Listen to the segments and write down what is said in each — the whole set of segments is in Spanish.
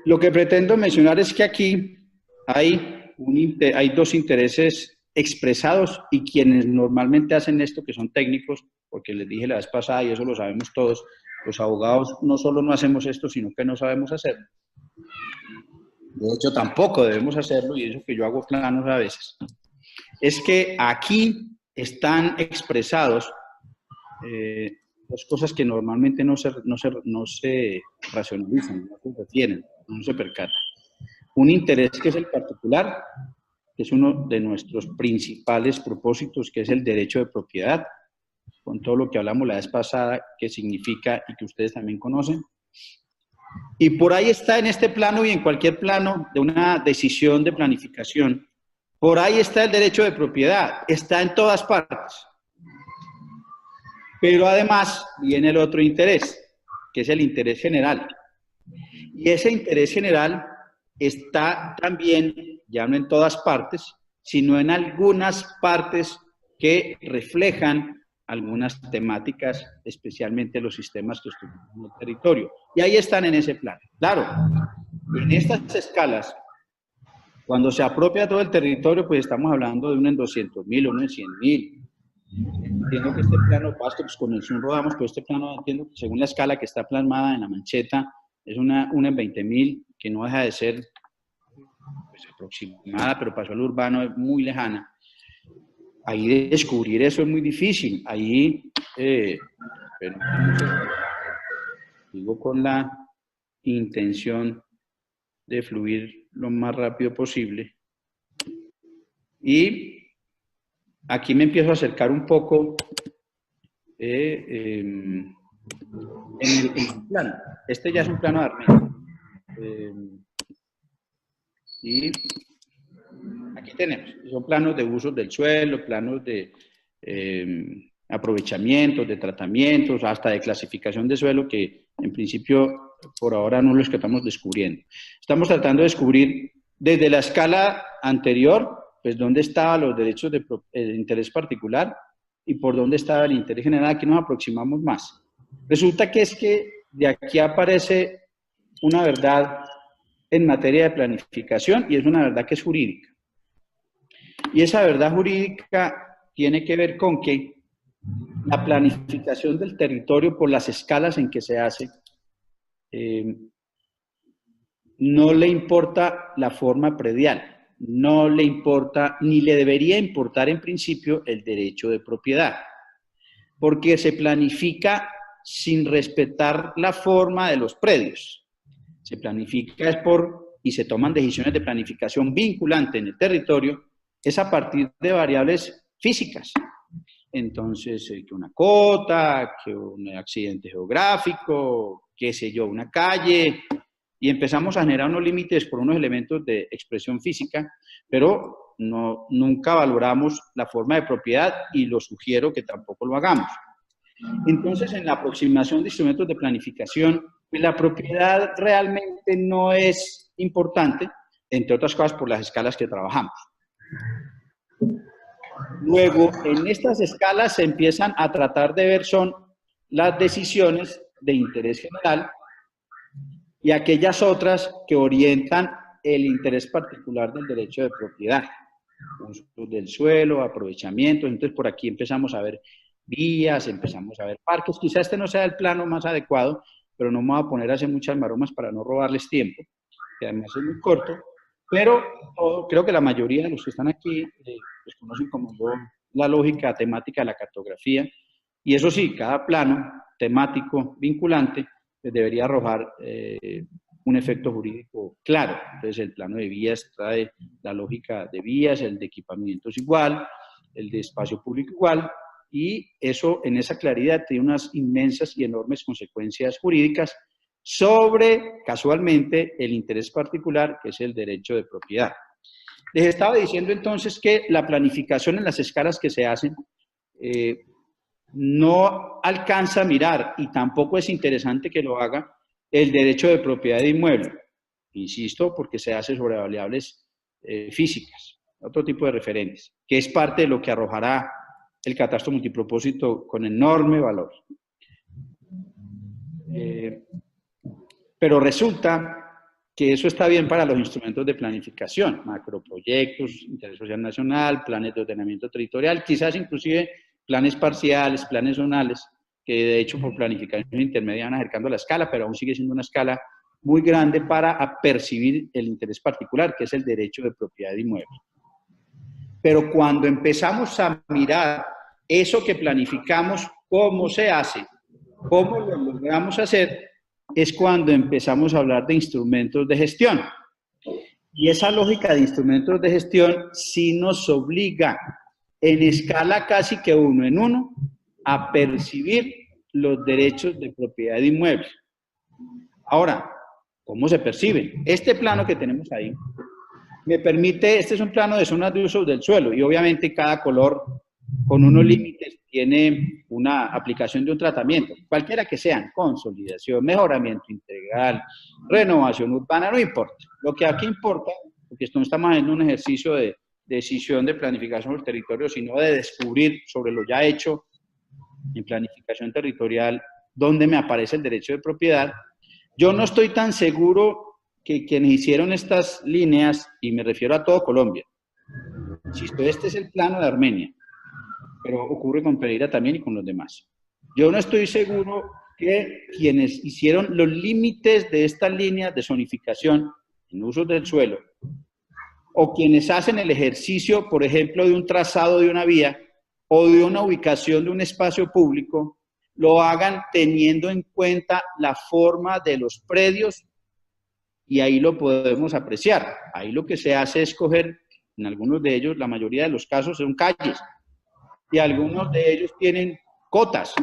Lo que pretendo mencionar es que aquí hay dos intereses expresados y quienes normalmente hacen esto, que son técnicos, porque les dije la vez pasada y eso lo sabemos todos, los abogados no solo no hacemos esto, sino que no sabemos hacerlo. De hecho, tampoco debemos hacerlo y eso que yo hago planos a veces. Es que aquí están expresados dos cosas que normalmente no se racionalizan, no se retienen, no se percatan. Un interés que es el particular, que es uno de nuestros principales propósitos, que es el derecho de propiedad, con todo lo que hablamos la vez pasada, que significa y que ustedes también conocen. Y por ahí está en este plano y en cualquier plano de una decisión de planificación, por ahí está el derecho de propiedad, está en todas partes. Pero además viene el otro interés, que es el interés general. Y ese interés general está también, ya no en todas partes, sino en algunas partes que reflejan algunas temáticas, especialmente los sistemas que estudian en el territorio. Y ahí están en ese plan. Claro, en estas escalas, cuando se apropia todo el territorio, pues estamos hablando de uno en 200.000, uno en 100.000. Entiendo que este plano, pasto, pues con el Zoom rodamos, pero este plano, entiendo que según la escala que está plasmada en la mancheta, es una en 20.000, que no deja de ser pues, aproximada, pero para suelo urbano es muy lejana. Ahí descubrir eso es muy difícil. Ahí, digo con la intención de fluir lo más rápido posible. Y aquí me empiezo a acercar un poco en el plano. Este ya es un plano de Armenia. Y aquí tenemos, son planos de usos del suelo, planos de aprovechamientos, de tratamientos, hasta de clasificación de suelo, que en principio por ahora no los que estamos descubriendo. Estamos tratando de descubrir desde la escala anterior, pues dónde estaban los derechos de interés particular y por dónde estaba el interés general. Aquí nos aproximamos más. Resulta que es que de aquí aparece una verdad en materia de planificación y es una verdad que es jurídica. Y esa verdad jurídica tiene que ver con que la planificación del territorio por las escalas en que se hace no le importa la forma predial, no le importa ni le debería importar en principio el derecho de propiedad, porque se planifica sin respetar la forma de los predios. Se planifica y se toman decisiones de planificación vinculante en el territorio, es a partir de variables físicas. Entonces, que una cota, que un accidente geográfico, qué sé yo, una calle, y empezamos a generar unos límites por unos elementos de expresión física, pero nunca valoramos la forma de propiedad y lo sugiero que tampoco lo hagamos. Entonces, en la aproximación de instrumentos de planificación, la propiedad realmente no es importante, entre otras cosas por las escalas que trabajamos. Luego, en estas escalas se empiezan a tratar de ver son las decisiones de interés general y aquellas otras que orientan el interés particular del derecho de propiedad, uso del suelo, aprovechamiento. Entonces, por aquí empezamos a ver vías, empezamos a ver parques. Quizá este no sea el plano más adecuado, pero no me voy a poner a hacer muchas maromas para no robarles tiempo, que además es muy corto, pero creo que la mayoría de los que están aquí pues conocen como yo la lógica temática de la cartografía, y eso sí, cada plano temático vinculante pues debería arrojar un efecto jurídico claro. Entonces el plano de vías trae la lógica de vías, el de equipamientos igual, el de espacio público igual, y eso en esa claridad tiene unas inmensas y enormes consecuencias jurídicas sobre, casualmente, el interés particular, que es el derecho de propiedad. Les estaba diciendo entonces que la planificación en las escalas que se hacen no alcanza a mirar, y tampoco es interesante que lo haga, el derecho de propiedad de inmueble. Insisto, porque se hace sobre variables físicas, otro tipo de referentes, que es parte de lo que arrojará el catastro multipropósito con enorme valor. Pero resulta que eso está bien para los instrumentos de planificación, macroproyectos, interés social nacional, planes de ordenamiento territorial, quizás inclusive planes parciales, planes zonales, que de hecho por planificación intermedia van acercando la escala, pero aún sigue siendo una escala muy grande para percibir el interés particular, que es el derecho de propiedad de inmuebles. Pero cuando empezamos a mirar eso que planificamos, cómo se hace, cómo lo logramos hacer, es cuando empezamos a hablar de instrumentos de gestión. Y esa lógica de instrumentos de gestión sí nos obliga en escala casi que uno en uno a percibir los derechos de propiedad de inmuebles. Ahora, ¿cómo se perciben? Este plano que tenemos ahí me permite, este es un plano de zonas de uso del suelo y obviamente cada color con unos límites tiene una aplicación de un tratamiento, cualquiera que sean, consolidación, mejoramiento integral, renovación urbana, no importa. Lo que aquí importa, porque esto no estamos haciendo un ejercicio de decisión de planificación del territorio, sino de descubrir sobre lo ya hecho en planificación territorial, dónde me aparece el derecho de propiedad. Yo no estoy tan seguro que quienes hicieron estas líneas, y me refiero a todo Colombia, insisto, este es el plano de Armenia, pero ocurre con Pereira también y con los demás. Yo no estoy seguro que quienes hicieron los límites de estas líneas de zonificación en usos del suelo, o quienes hacen el ejercicio, por ejemplo, de un trazado de una vía, o de una ubicación de un espacio público, lo hagan teniendo en cuenta la forma de los predios, y ahí lo podemos apreciar. Ahí lo que se hace es coger, en algunos de ellos, la mayoría de los casos son calles, y algunos de ellos tienen cotas,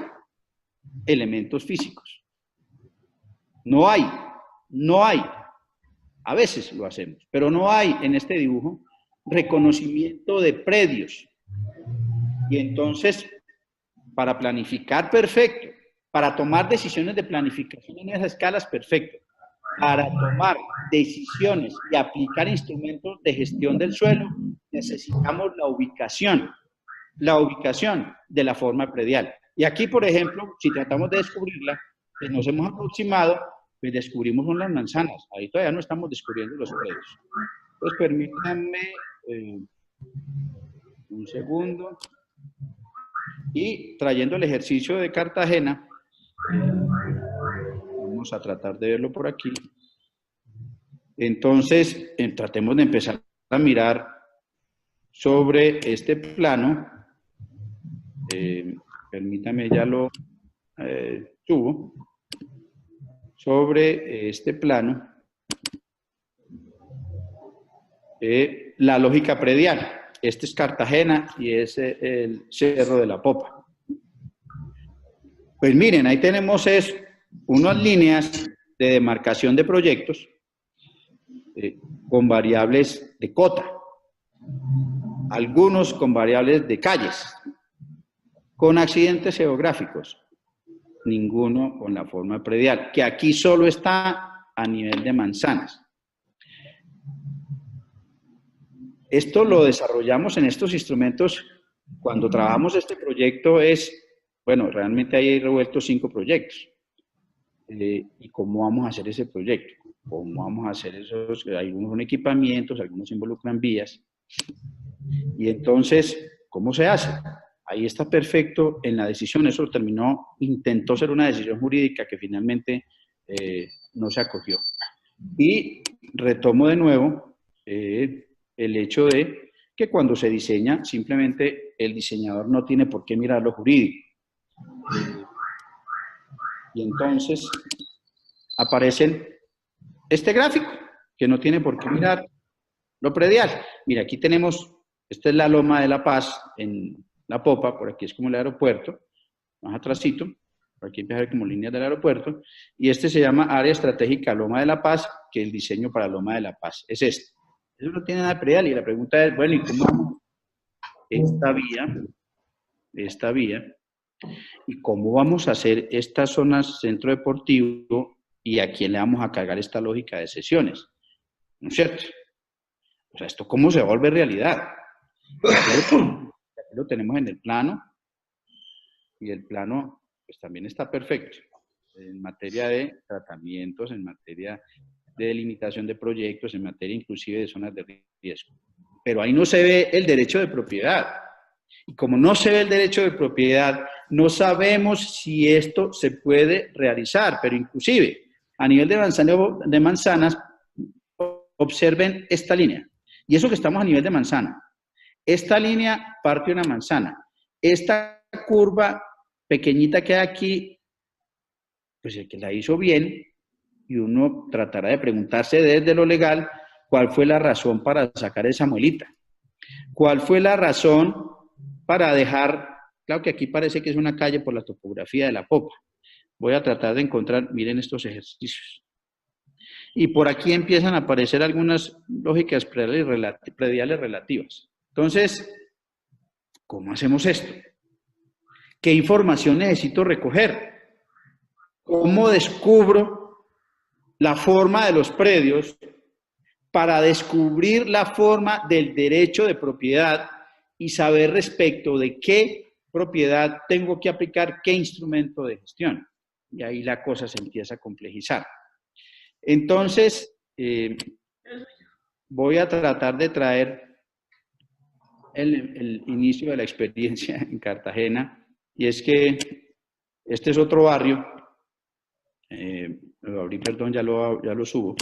elementos físicos. No hay, a veces lo hacemos, pero no hay en este dibujo reconocimiento de predios. Y entonces, para planificar, perfecto. Para tomar decisiones de planificación en esas escalas, perfecto. Para tomar decisiones y aplicar instrumentos de gestión del suelo, necesitamos la ubicación de la forma predial. Y aquí, por ejemplo, si tratamos de descubrirla, pues nos hemos aproximado, pues descubrimos unas manzanas. Ahí todavía no estamos descubriendo los predios. Pues permítanme un segundo. Y trayendo el ejercicio de Cartagena, vamos a tratar de verlo por aquí. Entonces, tratemos de empezar a mirar sobre este plano. Permítame, ya lo subo. Sobre este plano, la lógica predial. Este es Cartagena y es el Cerro de la Popa. Pues miren, ahí tenemos unas líneas de demarcación de proyectos con variables de cota, algunos con variables de calles, con accidentes geográficos, ninguno con la forma predial, que aquí solo está a nivel de manzanas. Esto lo desarrollamos en estos instrumentos. Cuando trabajamos este proyecto bueno, realmente hay revueltos 5 proyectos. ¿Y cómo vamos a hacer ese proyecto? ¿Cómo vamos a hacer esos? Algunos son equipamientos, algunos involucran vías. Y entonces, ¿cómo se hace? Ahí está perfecto en la decisión. Eso intentó ser una decisión jurídica que finalmente no se acogió. Y retomo de nuevo el hecho de que cuando se diseña, simplemente el diseñador no tiene por qué mirar lo jurídico. Y entonces aparece este gráfico, que no tiene por qué mirar lo predial. Mira, aquí tenemos, esta es la Loma de la Paz en La Popa, por aquí es como el aeropuerto, más atrásito, por aquí empieza a ver como líneas del aeropuerto, y este se llama Área Estratégica Loma de la Paz, que el diseño para Loma de la Paz es este. Eso no tiene nada de predial, y la pregunta es, bueno, ¿y cómo vamos esta vía, y cómo vamos a hacer estas zonas centro deportivo, y a quién le vamos a cargar esta lógica de sesiones? ¿No es cierto? O sea, ¿esto cómo se vuelve realidad? Aquí lo tenemos en el plano, y el plano pues también está perfecto en materia de tratamientos, en materia de delimitación de proyectos, en materia inclusive de zonas de riesgo. Pero ahí no se ve el derecho de propiedad. Y como no se ve el derecho de propiedad, no sabemos si esto se puede realizar. Pero inclusive, a nivel de manzanas, observen esta línea. Y eso que estamos a nivel de manzana. Esta línea parte una manzana. Esta curva pequeñita que hay aquí, pues el que la hizo bien, y uno tratará de preguntarse desde lo legal cuál fue la razón para sacar esa muelita. ¿Cuál fue la razón para dejar, claro que aquí parece que es una calle por la topografía de la popa. Voy a tratar de encontrar, miren estos ejercicios. Y por aquí empiezan a aparecer algunas lógicas prediales relativas. Entonces, ¿cómo hacemos esto? ¿Qué información necesito recoger? ¿Cómo descubro la forma de los predios para descubrir la forma del derecho de propiedad y saber respecto de qué propiedad tengo que aplicar qué instrumento de gestión? Y ahí la cosa se empieza a complejizar. Entonces, voy a tratar de traer el inicio de la experiencia en Cartagena, y es que este es otro barrio, lo abrí, perdón, ya lo subo.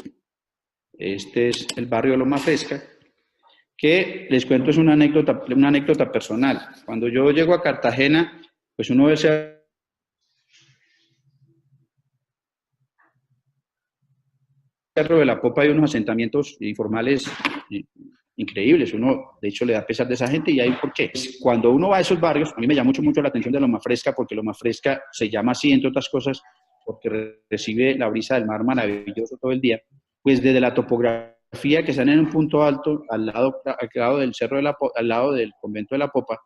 Este es el barrio de Loma Fresca, que les cuento es una anécdota personal. Cuando yo llego a Cartagena, pues uno ve ese Cerro de la Popa, hay unos asentamientos informales increíbles. Uno, de hecho, le da pesar de esa gente, y hay por qué. Cuando uno va a esos barrios, a mí me llama mucho la atención de Loma Fresca, porque Loma Fresca se llama así, entre otras cosas, porque recibe la brisa del mar maravilloso todo el día. Pues desde la topografía, que están en un punto alto, al lado del Cerro de la Popa, al lado del Convento de la Popa,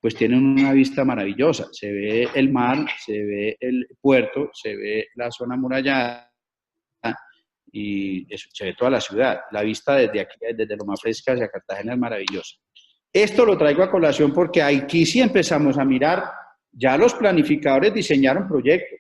pues tienen una vista maravillosa. Se ve el mar, se ve el puerto, se ve la zona amurallada, y eso, se ve toda la ciudad. La vista desde aquí, desde Loma Fresca hacia Cartagena, es maravillosa. Esto lo traigo a colación porque aquí sí empezamos a mirar, ya los planificadores diseñaron proyectos.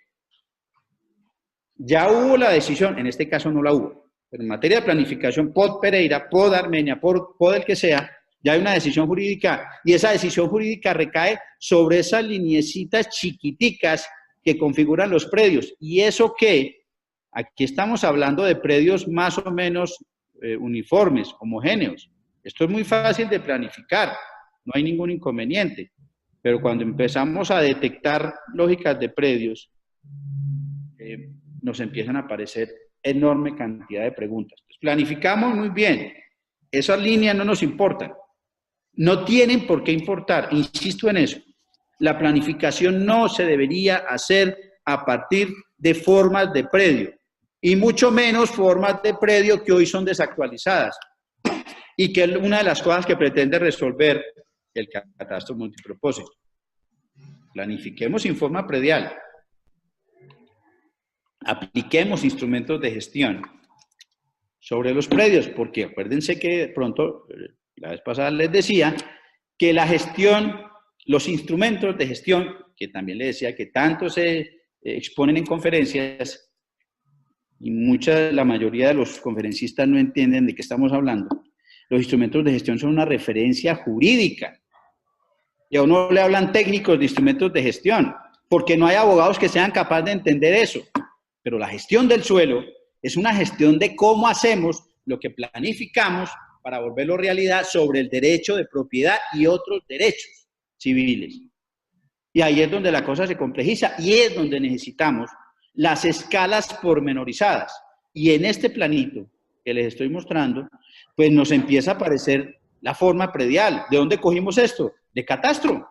Ya hubo la decisión, en este caso no la hubo, pero en materia de planificación, POD Pereira, POD Armenia, POD el que sea, ya hay una decisión jurídica, y esa decisión jurídica recae sobre esas lineecitas chiquiticas que configuran los predios. ¿Y eso qué? Aquí estamos hablando de predios más o menos uniformes, homogéneos. Esto es muy fácil de planificar, no hay ningún inconveniente. Pero cuando empezamos a detectar lógicas de predios, nos empiezan a aparecer enorme cantidad de preguntas. Pues planificamos muy bien, esas líneas no nos importan, no tienen por qué importar, insisto en eso. La planificación no se debería hacer a partir de formas de predio, y mucho menos formas de predio que hoy son desactualizadas, y que es una de las cosas que pretende resolver el catastro multipropósito. Planifiquemos en forma predial, apliquemos instrumentos de gestión sobre los predios, porque acuérdense que de pronto, la vez pasada les decía, que la gestión, los instrumentos de gestión, que también les decía que tanto se exponen en conferencias, y la mayoría de los conferencistas no entienden de qué estamos hablando. Los instrumentos de gestión son una referencia jurídica. Y a uno le hablan técnicos de instrumentos de gestión, porque no hay abogados que sean capaces de entender eso. Pero la gestión del suelo es una gestión de cómo hacemos lo que planificamos para volverlo realidad sobre el derecho de propiedad y otros derechos civiles. Y ahí es donde la cosa se complejiza, y es donde necesitamos las escalas pormenorizadas. Y en este planito que les estoy mostrando, pues nos empieza a aparecer la forma predial. ¿De dónde cogimos esto? De catastro.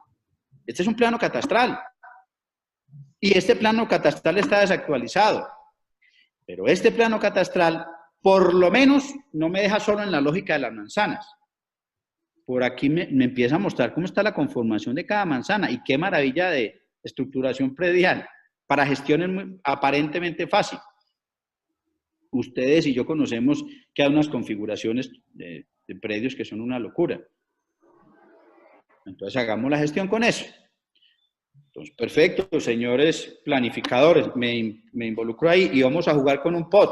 Este es un plano catastral. Y este plano catastral está desactualizado. Pero este plano catastral, por lo menos, no me deja solo en la lógica de las manzanas. Por aquí me empieza a mostrar cómo está la conformación de cada manzana, y qué maravilla de estructuración predial. Para gestión es aparentemente fácil. Ustedes y yo conocemos que hay unas configuraciones de predios que son una locura. Entonces hagamos la gestión con eso. Entonces, perfecto, señores planificadores, me involucro ahí y vamos a jugar con un POD.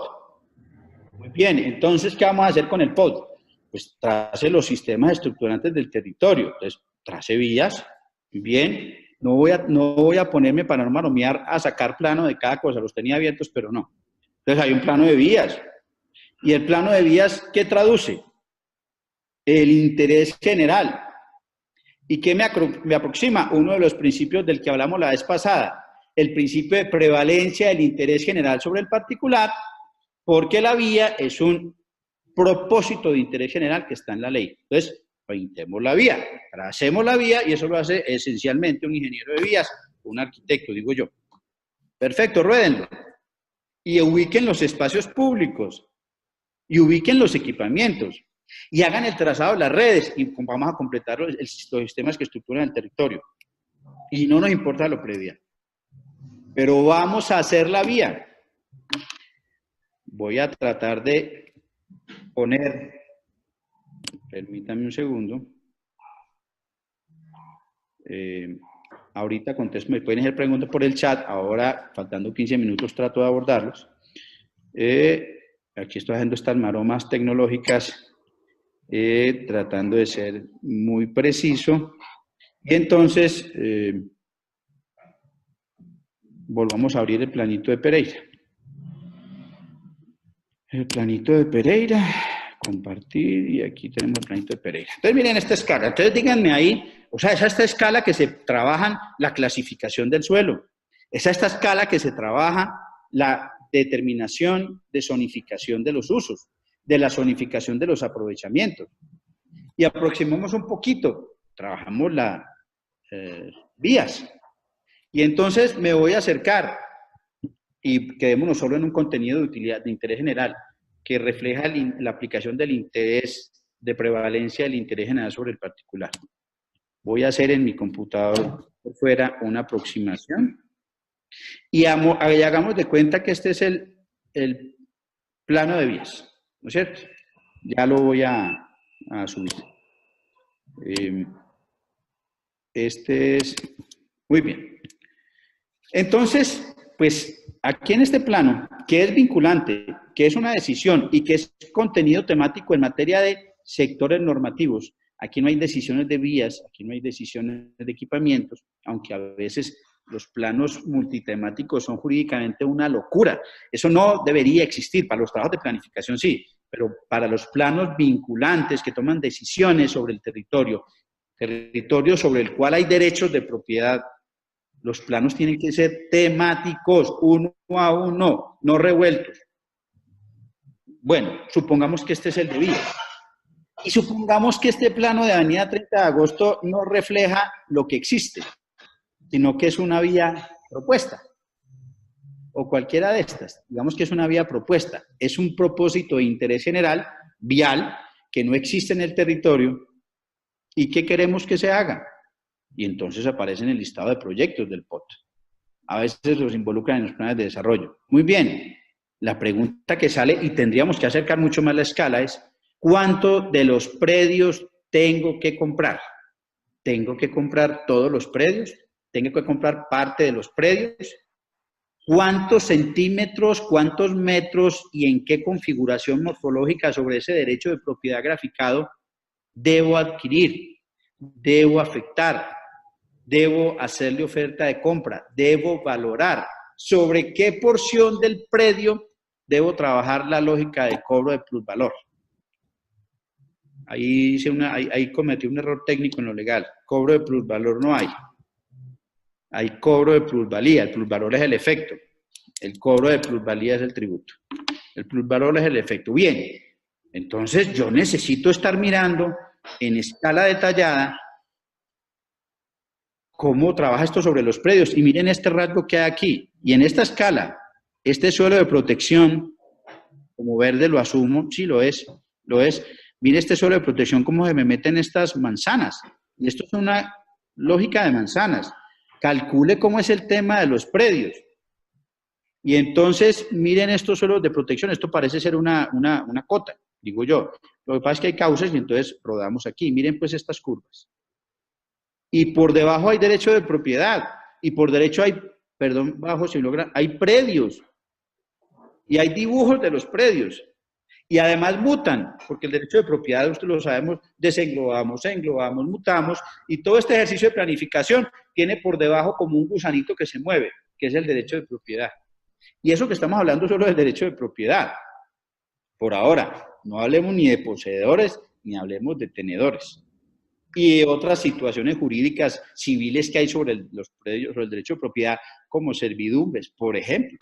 Muy bien, entonces, ¿qué vamos a hacer con el POT? Pues trace los sistemas estructurantes del territorio. Entonces, trace vías, bien. No voy a ponerme para no maromear a sacar plano de cada cosa. Los tenía abiertos, pero no. Entonces, hay un plano de vías. ¿Y el plano de vías qué traduce? El interés general. ¿Y qué me aproxima? Uno de los principios del que hablamos la vez pasada, el principio de prevalencia del interés general sobre el particular, porque la vía es un propósito de interés general que está en la ley. Entonces, pintemos la vía, tracemos la vía y eso lo hace esencialmente un ingeniero de vías, un arquitecto, digo yo. Perfecto, ruédenlo. Y ubiquen los espacios públicos y ubiquen los equipamientos y hagan el trazado de las redes y vamos a completar los sistemas que estructuran el territorio. Y no nos importa lo previo. Pero vamos a hacer la vía. Voy a tratar de poner, permítame un segundo. Ahorita contesto, me pueden hacer preguntas por el chat. Ahora, faltando 15 minutos, trato de abordarlos. Aquí estoy haciendo estas maromas tecnológicas. Tratando de ser muy preciso. Y entonces, volvamos a abrir el planito de Pereira. El planito de Pereira, compartir, y aquí tenemos el planito de Pereira. Entonces, miren esta escala. Entonces, díganme ahí, o sea, es esta escala que se trabaja la clasificación del suelo. Es esta escala que se trabaja la determinación de zonificación de los usos, de la zonificación de los aprovechamientos. Y aproximamos un poquito, trabajamos las vías. Y entonces me voy a acercar y quedémonos solo en un contenido de utilidad, de interés general, que refleja la aplicación del interés de prevalencia del interés general sobre el particular. Voy a hacer en mi computador por fuera una aproximación y hagamos de cuenta que este es el plano de vías, ¿no es cierto? Ya lo voy a subir. Este es, muy bien. Entonces, pues aquí en este plano, que es vinculante, que es una decisión y que es contenido temático en materia de sectores normativos, aquí no hay decisiones de vías, aquí no hay decisiones de equipamientos, aunque a veces los planos multitemáticos son jurídicamente una locura. Eso no debería existir. Para los trabajos de planificación sí, pero para los planos vinculantes que toman decisiones sobre el territorio sobre el cual hay derechos de propiedad, los planos tienen que ser temáticos, uno a uno, no revueltos. Bueno, supongamos que este es el de vías. Y supongamos que este plano de Avenida 30 de Agosto no refleja lo que existe, sino que es una vía propuesta. O cualquiera de estas. Digamos que es una vía propuesta. Es un propósito de interés general, vial, que no existe en el territorio y que queremos que se haga. Y entonces aparece en el listado de proyectos del POT. A veces los involucran en los planes de desarrollo. Muy bien. La pregunta que sale, y tendríamos que acercar mucho más la escala, es ¿cuánto de los predios tengo que comprar? ¿Tengo que comprar todos los predios? ¿Tengo que comprar parte de los predios? ¿Cuántos centímetros, cuántos metros y en qué configuración morfológica sobre ese derecho de propiedad graficado debo adquirir? ¿Debo afectar? ¿Debo hacerle oferta de compra? ¿Debo valorar? ¿Sobre qué porción del predio debo trabajar la lógica de cobro de plusvalor? Ahí cometí un error técnico en lo legal. Cobro de plusvalor no hay. Hay cobro de plusvalía. El plusvalor es el efecto. El cobro de plusvalía es el tributo. El plusvalor es el efecto. Bien, entonces yo necesito estar mirando en escala detallada cómo trabaja esto sobre los predios. Y miren este rasgo que hay aquí. Y en esta escala, este suelo de protección, como verde lo asumo, sí lo es. Mire este suelo de protección, cómo se me meten estas manzanas. Y esto es una lógica de manzanas. Calcule cómo es el tema de los predios. Y entonces, miren estos suelos de protección. Esto parece ser una cota, digo yo. Lo que pasa es que hay cauces y entonces rodamos aquí. Miren pues estas curvas. Y por debajo hay derecho de propiedad. Y por derecho hay, perdón, bajo si logra, hay predios. Y hay dibujos de los predios. Y además mutan, porque el derecho de propiedad, usted lo sabemos, desenglobamos, englobamos, mutamos, y todo este ejercicio de planificación tiene por debajo como un gusanito que se mueve, que es el derecho de propiedad. Y eso que estamos hablando solo del derecho de propiedad. Por ahora, no hablemos ni de poseedores, ni hablemos de tenedores. Y de otras situaciones jurídicas civiles que hay sobre los predios, sobre el derecho de propiedad, como servidumbres, por ejemplo.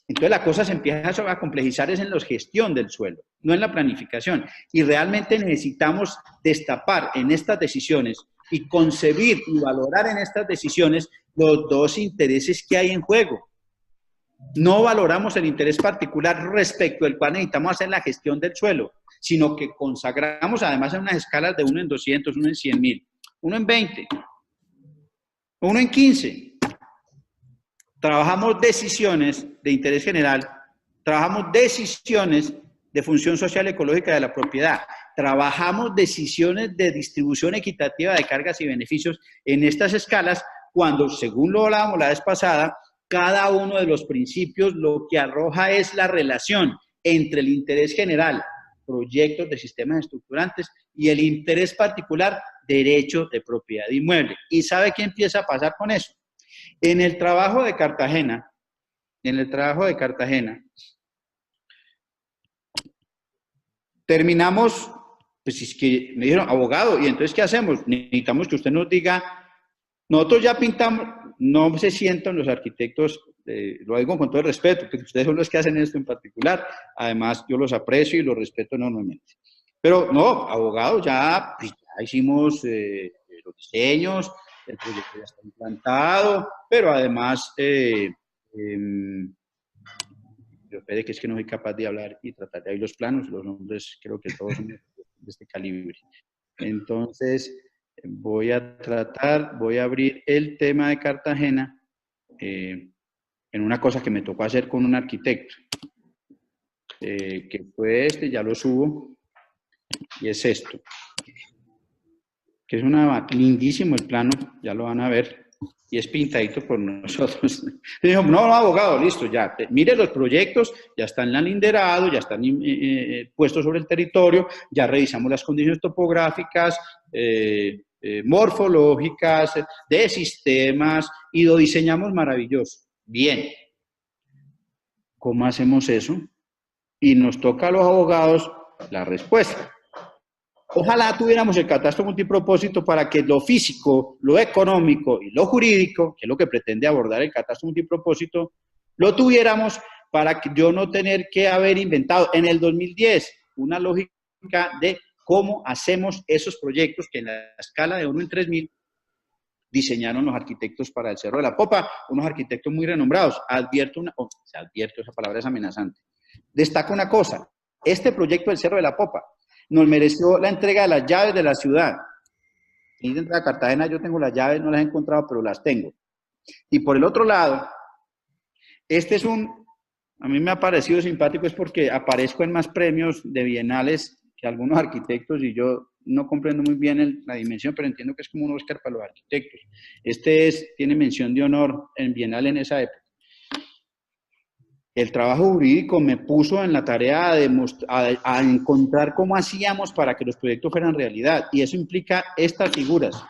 Entonces la cosa se empieza a complejizar es en la gestión del suelo, no en la planificación. Y realmente necesitamos destapar en estas decisiones y concebir y valorar en estas decisiones los dos intereses que hay en juego. No valoramos el interés particular respecto del cual necesitamos hacer la gestión del suelo, sino que consagramos además en unas escalas de 1 en 200, 1 en 100.000, 1 en 20, 1 en 15. Trabajamos decisiones de interés general, trabajamos decisiones de función social ecológica de la propiedad, trabajamos decisiones de distribución equitativa de cargas y beneficios en estas escalas cuando, según lo hablábamos la vez pasada, cada uno de los principios lo que arroja es la relación entre el interés general, proyectos de sistemas estructurantes, y el interés particular, derecho de propiedad inmueble. ¿Y sabe qué empieza a pasar con eso? En el trabajo de Cartagena, terminamos, pues es que me dijeron, abogado, ¿y entonces qué hacemos? Necesitamos que usted nos diga, nosotros ya pintamos, no se sientan los arquitectos, lo digo con todo el respeto, porque ustedes son los que hacen esto en particular, además yo los aprecio y los respeto enormemente. Pero no, abogado, ya, pues, ya hicimos los diseños, el proyecto ya está implantado, pero además, yo espero que es que no soy capaz de hablar y tratar de ahí los planos, los nombres creo que todos son de este calibre. Entonces, voy a abrir el tema de Cartagena en una cosa que me tocó hacer con un arquitecto, que fue este, ya lo subo, y es esto, que es lindísimo el plano, ya lo van a ver, y es pintadito por nosotros. Y dijo, no, abogado, listo, ya, mire los proyectos, ya están linderado, ya están puestos sobre el territorio, ya revisamos las condiciones topográficas, morfológicas, de sistemas, y lo diseñamos maravilloso. Bien, ¿cómo hacemos eso? Y nos toca a los abogados la respuesta. Ojalá tuviéramos el catastro multipropósito para que lo físico, lo económico y lo jurídico, que es lo que pretende abordar el catastro multipropósito, lo tuviéramos para que yo no tener que haber inventado en el 2010 una lógica de cómo hacemos esos proyectos que en la escala de 1 en 3000 diseñaron los arquitectos para el Cerro de la Popa, unos arquitectos muy renombrados. Advierto, esa palabra es amenazante. Destaco una cosa, este proyecto del Cerro de la Popa nos mereció la entrega de las llaves de la ciudad. Y dentro de Cartagena yo tengo las llaves, no las he encontrado, pero las tengo. Y por el otro lado, este es a mí me ha parecido simpático, es porque aparezco en más premios de bienales que algunos arquitectos y yo no comprendo muy bien la dimensión, pero entiendo que es como un Oscar para los arquitectos. Tiene mención de honor en bienal en esa época. El trabajo jurídico me puso en la tarea a encontrar cómo hacíamos para que los proyectos fueran realidad. Y eso implica estas figuras.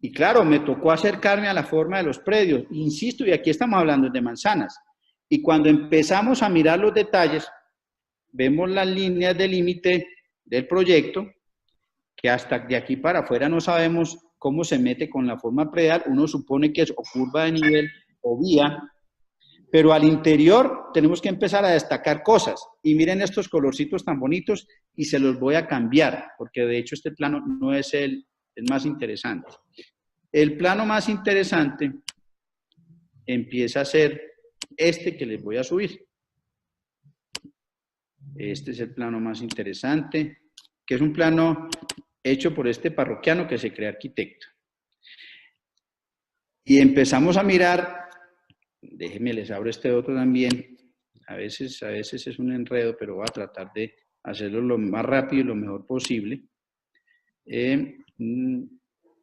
Y claro, me tocó acercarme a la forma de los predios. Insisto, y aquí estamos hablando de manzanas. Y cuando empezamos a mirar los detalles, vemos las líneas de límite del proyecto, que hasta de aquí para afuera no sabemos cómo se mete con la forma predial. Uno supone que es o curva de nivel o vía, pero al interior tenemos que empezar a destacar cosas. Y miren estos colorcitos tan bonitos y se los voy a cambiar, porque de hecho este plano no es el más interesante. El plano más interesante empieza a ser este que les voy a subir. Este es el plano más interesante, que es un plano hecho por este parroquiano que se cree arquitecto. Y empezamos a mirar, déjenme les abro este otro también, a veces es un enredo, pero voy a tratar de hacerlo lo más rápido y lo mejor posible.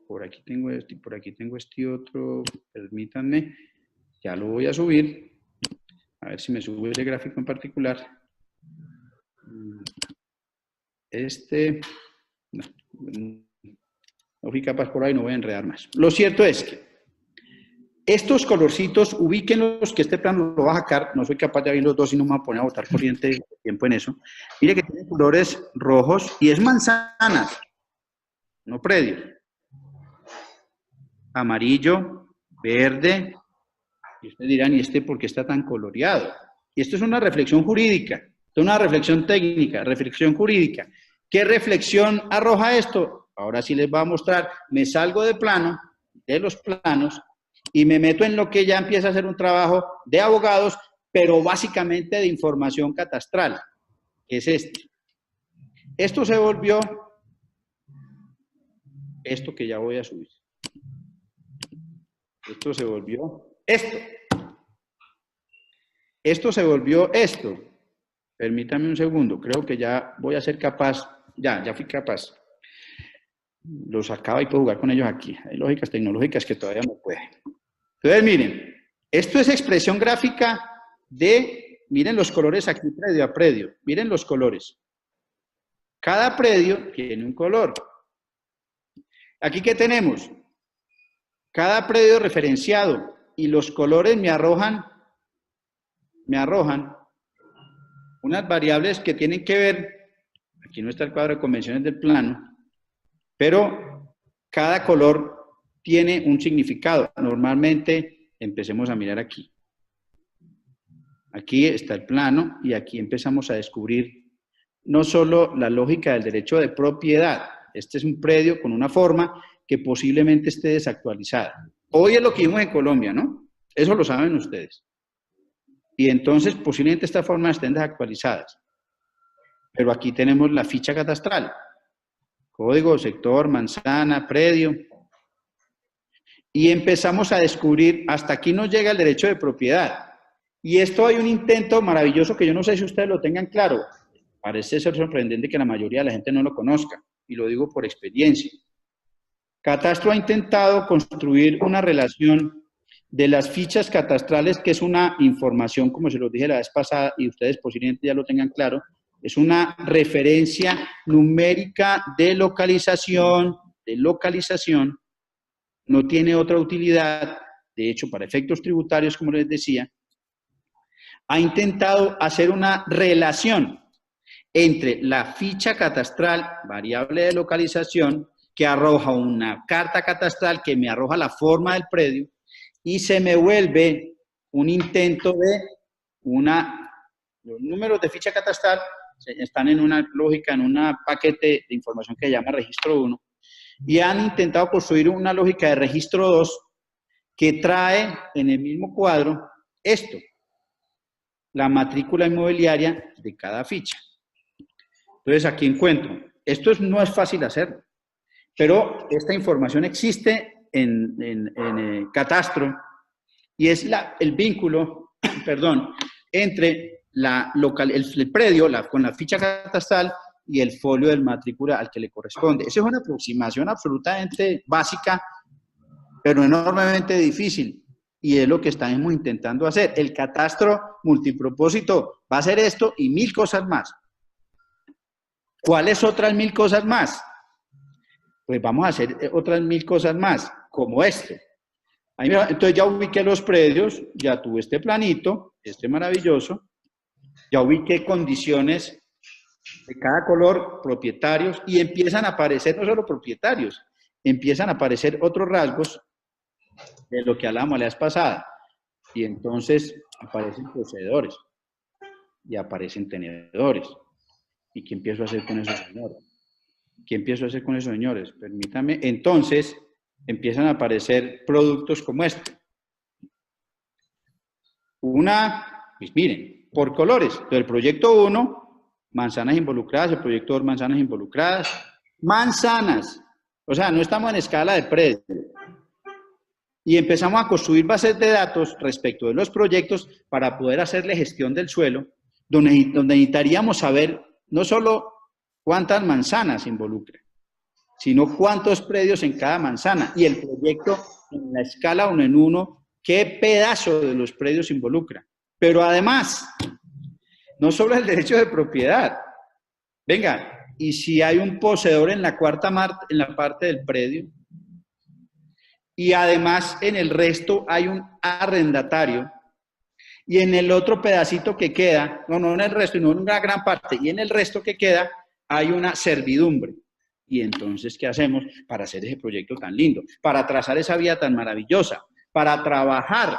Por aquí tengo este y por aquí tengo este otro, permítanme, ya lo voy a subir. A ver si me sube ese gráfico en particular. No fui capaz por ahí, no voy a enredar más. Lo cierto es que estos colorcitos, ubíquenlos, que este plano lo va a sacar, no soy capaz de abrir los dos y no me voy a poner a botar corriente de tiempo en eso. Mire que tiene colores rojos y es manzanas, no predios. Amarillo, verde, y ustedes dirán, ¿y este por qué está tan coloreado? Y esto es una reflexión jurídica, esto es una reflexión técnica, reflexión jurídica. ¿Qué reflexión arroja esto? Ahora sí les voy a mostrar, me salgo de plano, de los planos, y me meto en lo que ya empieza a ser un trabajo de abogados, pero básicamente de información catastral, que es este. Esto se volvió, esto que ya voy a subir. Esto se volvió esto. Esto se volvió esto. Permítame un segundo, creo que ya voy a ser capaz, ya fui capaz. Los sacaba y puedo jugar con ellos aquí. Hay lógicas tecnológicas que todavía no pueden. Entonces, miren, esto es expresión gráfica de, miren los colores aquí predio a predio, miren los colores. Cada predio tiene un color. Aquí, ¿qué tenemos? Cada predio referenciado y los colores me arrojan unas variables que tienen que ver, aquí no está el cuadro de convenciones del plano, pero cada color tiene un significado. Normalmente, empecemos a mirar aquí. Aquí está el plano y aquí empezamos a descubrir no solo la lógica del derecho de propiedad. Este es un predio con una forma que posiblemente esté desactualizada. Hoy es lo que vimos en Colombia, ¿no? Eso lo saben ustedes. Y entonces posiblemente estas formas estén desactualizadas. Pero aquí tenemos la ficha catastral. Código, sector, manzana, predio. Y empezamos a descubrir, hasta aquí nos llega el derecho de propiedad. Y esto hay un intento maravilloso que yo no sé si ustedes lo tengan claro. Parece ser sorprendente que la mayoría de la gente no lo conozca. Y lo digo por experiencia. Catastro ha intentado construir una relación de las fichas catastrales, que es una información, como se los dije la vez pasada, y ustedes posiblemente ya lo tengan claro, es una referencia numérica de localización, no tiene otra utilidad, de hecho, para efectos tributarios, como les decía, ha intentado hacer una relación entre la ficha catastral, variable de localización, que arroja una carta catastral que me arroja la forma del predio, y se me vuelve un intento de los números de ficha catastral están en una lógica, en un paquete de información que se llama registro 1, y han intentado construir una lógica de registro 2 que trae en el mismo cuadro esto, la matrícula inmobiliaria de cada ficha. Entonces aquí encuentro, esto no es fácil hacerlo, pero esta información existe en Catastro y es el vínculo, perdón, entre el predio con la ficha catastral y el folio del matrícula al que le corresponde. Esa es una aproximación absolutamente básica, pero enormemente difícil. Y es lo que estamos intentando hacer. El catastro multipropósito va a hacer esto y 1000 cosas más. ¿Cuáles otras 1000 cosas más? Pues vamos a hacer otras 1000 cosas más, como este. Ahí, entonces ya ubiqué los predios, ya tuve este planito, este maravilloso, ya ubiqué condiciones de cada color, propietarios, y empiezan a aparecer no solo propietarios, empiezan a aparecer otros rasgos de lo que hablábamos la vez pasada. Y entonces aparecen poseedores y aparecen tenedores. ¿Y qué empiezo a hacer con esos señores? ¿Qué empiezo a hacer con esos señores? Permítame. Entonces empiezan a aparecer productos como este. Pues miren, por colores. Entonces, el proyecto 1, manzanas involucradas, el proyecto 2, manzanas involucradas. Manzanas. O sea, no estamos en escala de predio. Y empezamos a construir bases de datos respecto de los proyectos para poder hacerle gestión del suelo, donde necesitaríamos saber no solo cuántas manzanas involucra, sino cuántos predios en cada manzana. Y el proyecto en la escala 1 en 1, qué pedazo de los predios involucra. Pero además, no solo el derecho de propiedad. Venga, y si hay un poseedor en la en la parte del predio, y además en el resto hay un arrendatario, y en el otro pedacito que queda, no en el resto, no en una gran parte, y en el resto que queda hay una servidumbre. Y entonces, ¿qué hacemos para hacer ese proyecto tan lindo? Para trazar esa vía tan maravillosa, para trabajar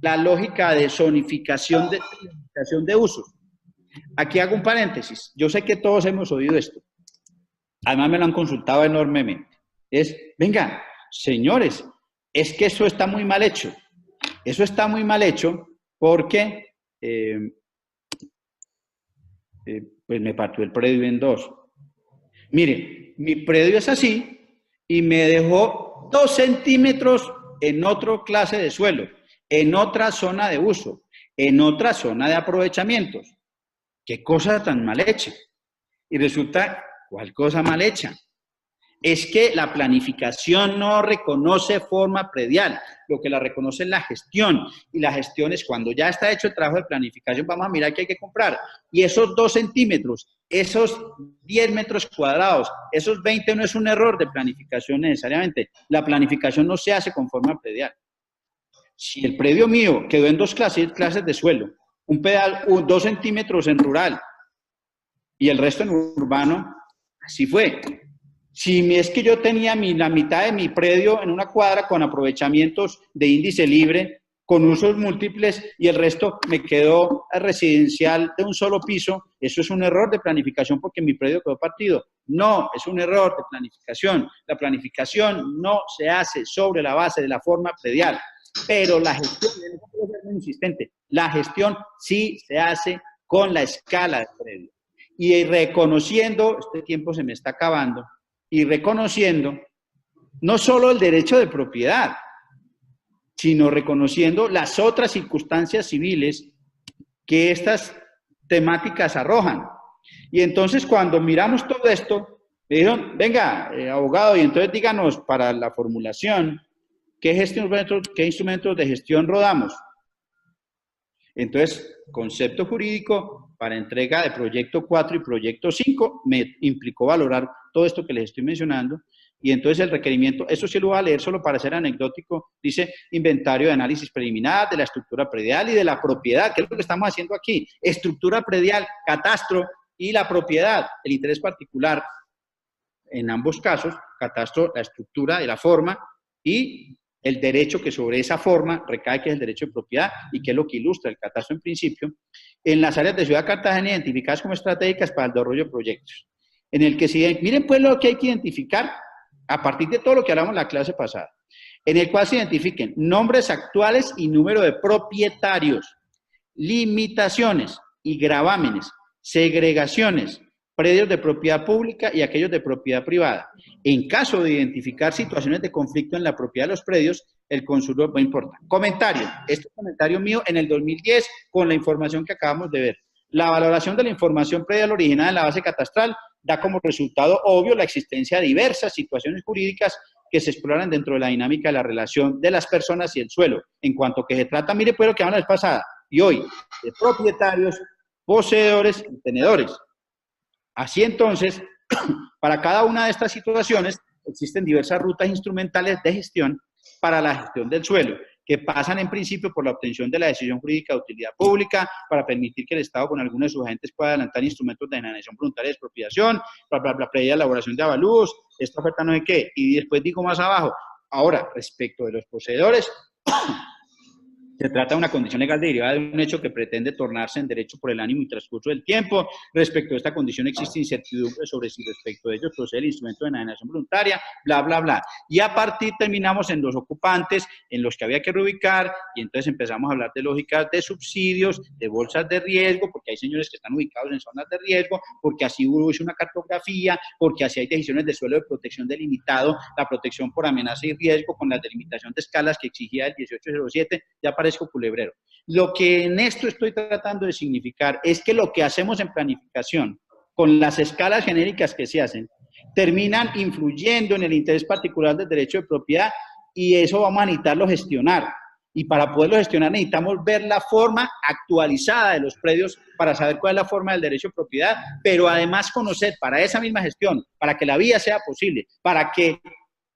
la lógica de zonificación de usos. Aquí hago un paréntesis. Yo sé que todos hemos oído esto. Además me lo han consultado enormemente. Venga, señores, es que eso está muy mal hecho. Eso está muy mal hecho porque pues me partió el predio en dos. Mire, mi predio es así y me dejó 2 centímetros en otra clase de suelo, en otra zona de uso, en otra zona de aprovechamientos. ¿Qué cosa tan mal hecha? Y resulta, ¿cuál cosa mal hecha? Es que la planificación no reconoce forma predial, lo que la reconoce es la gestión, y la gestión es cuando ya está hecho el trabajo de planificación, vamos a mirar qué hay que comprar, y esos 2 centímetros, esos 10 metros cuadrados, esos 20 no es un error de planificación necesariamente, la planificación no se hace con forma predial. Si el predio mío quedó en 2 clases de suelo, un pedal, 2 centímetros en rural, y el resto en urbano, así fue. Si es que yo tenía la mitad de mi predio en una cuadra con aprovechamientos de índice libre, con usos múltiples, y el resto me quedó residencial de un solo piso, eso es un error de planificación porque mi predio quedó partido. No, es un error de planificación. La planificación no se hace sobre la base de la forma predial, pero la gestión, no puedo ser muy insistente, la gestión sí se hace con la escala del predio. Y reconociendo, este tiempo se me está acabando, y reconociendo no solo el derecho de propiedad, sino reconociendo las otras circunstancias civiles que estas temáticas arrojan. Y entonces cuando miramos todo esto, me dijeron, venga, abogado, y entonces díganos para la formulación, ¿qué instrumentos de gestión rodamos? Entonces, concepto jurídico para entrega de proyecto 4 y proyecto 5 me implicó valorar todo esto que les estoy mencionando, y entonces el requerimiento, eso sí lo voy a leer solo para ser anecdótico, dice inventario de análisis preliminar de la estructura predial y de la propiedad, que es lo que estamos haciendo aquí, estructura predial, catastro y la propiedad, el interés particular, en ambos casos, catastro, la estructura y la forma, y el derecho que sobre esa forma recae, que es el derecho de propiedad, y que es lo que ilustra el catastro en principio, en las áreas de Ciudad Cartagena identificadas como estratégicas para el desarrollo de proyectos. En el que miren pues lo que hay que identificar, a partir de todo lo que hablamos en la clase pasada, en el cual se identifiquen nombres actuales y número de propietarios, limitaciones y gravámenes, segregaciones, predios de propiedad pública y aquellos de propiedad privada. En caso de identificar situaciones de conflicto en la propiedad de los predios, el consultor no importa. Comentario. Este comentario mío en el 2010 con la información que acabamos de ver. La valoración de la información predial originada en la base catastral da como resultado obvio la existencia de diversas situaciones jurídicas que se exploran dentro de la dinámica de la relación de las personas y el suelo. En cuanto que se trata, mire pues lo que hablamos la vez pasada y hoy, de propietarios, poseedores y tenedores. Así entonces, para cada una de estas situaciones existen diversas rutas instrumentales de gestión para la gestión del suelo, que pasan en principio por la obtención de la decisión jurídica de utilidad pública para permitir que el Estado con algunos de sus agentes pueda adelantar instrumentos de enajenación voluntaria de expropiación, previa elaboración de avalúos, esta oferta no sé qué, y después digo más abajo. Ahora, respecto de los poseedores, se trata de una condición legal derivada de un hecho que pretende tornarse en derecho por el ánimo y transcurso del tiempo. Respecto a esta condición existe incertidumbre sobre si respecto de ellos procede el instrumento de enajenación voluntaria, bla, bla, bla. Y a partir terminamos en los ocupantes, en los que había que reubicar, y entonces empezamos a hablar de lógicas de subsidios, de bolsas de riesgo, porque hay señores que están ubicados en zonas de riesgo, porque así hubo una cartografía, porque así hay decisiones de suelo de protección delimitado, la protección por amenaza y riesgo con la delimitación de escalas que exigía el 1807, ya parezco culebrero. Lo que en esto estoy tratando de significar es que lo que hacemos en planificación, con las escalas genéricas que se hacen, terminan influyendo en el interés particular del derecho de propiedad, y eso vamos a necesitarlo gestionar. Y para poderlo gestionar necesitamos ver la forma actualizada de los predios para saber cuál es la forma del derecho de propiedad, pero además conocer para esa misma gestión, para que la vía sea posible, para que